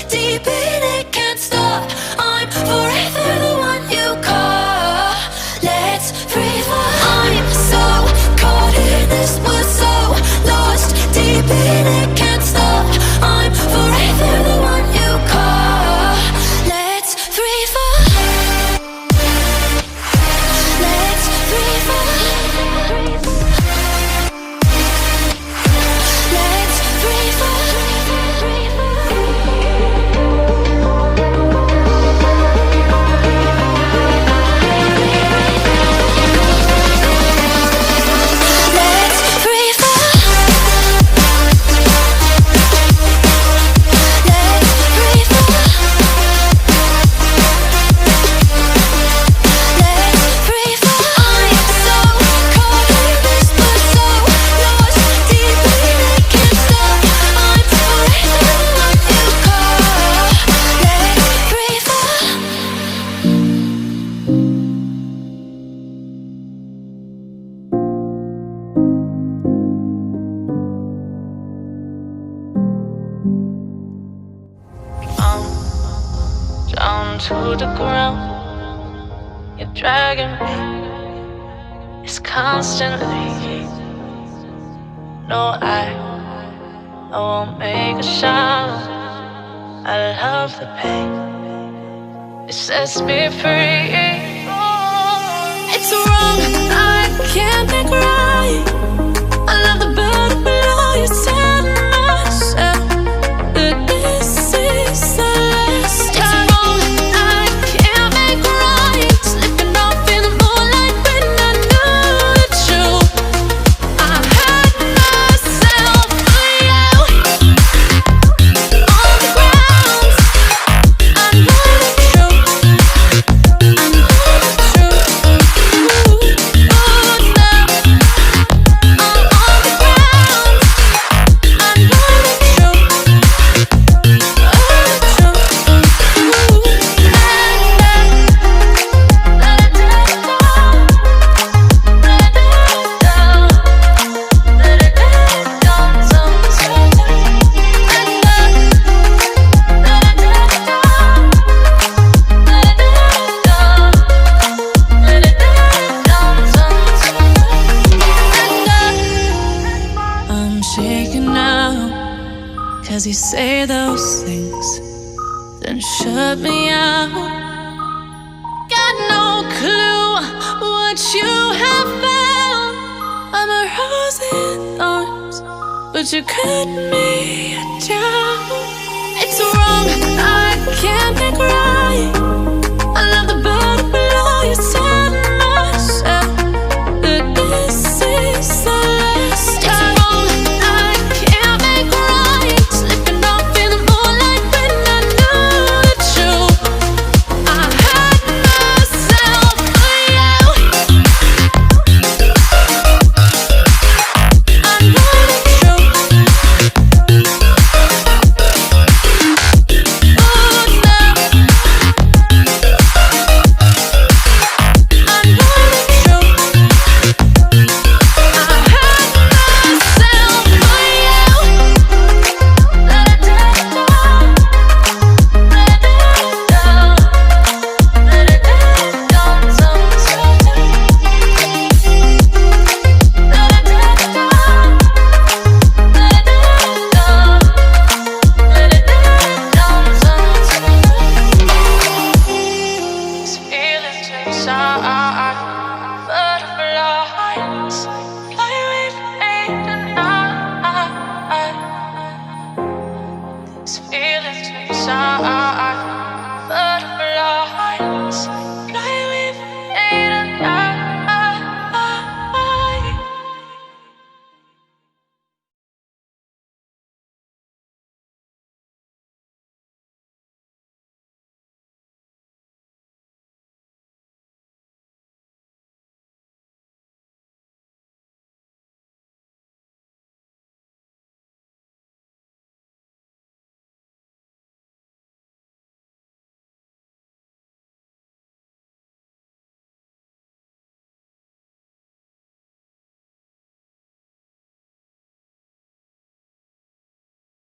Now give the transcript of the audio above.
deep in it, can't stop. I'm forever the one you call. Let's free fall. I'm so caught in this, we're so lost. Deep in it, can't stop. I'm forever the one you call. Let's free fall. Let's free fall. Let's free fall. Let's free fall. Let's free fall. Let's free fall. I'm so caught in this, but so lost. Deep in it, can't stop. I'm forever the one you call. Let's free fall. Down to the ground, you're dragging me. It's constantly. No, I won't make a sound. I love the pain. It sets me free. It's wrong, I can't make right. I love the burden below you, tell myself that this is the last time. It's wrong, I can't make right. Slipping off in the moonlight when I knew the truth. I had myself out on the ground. I know the truth. I know the truth. Oh, now I'm on the ground. I know the truth. I'm shaking now, 'cause you say those things, then shut me out. Got no clue what you have found. I'm a rose in thorns, but you cut me down. It's wrong, I can't make right. I love the burden below you, tell myself that this is the last time. It's wrong, I can't make right. Slipping off in the moonlight when I knew the truth. I had myself out. I know the truth. Oh, now I know the truth. I had myself out. Let it down. Let it down. Let it down. Sometimes. Let it down. Let it down. Let it down. Sometimes. These feelings inside, butterflies fly with me tonight. These feelings inside.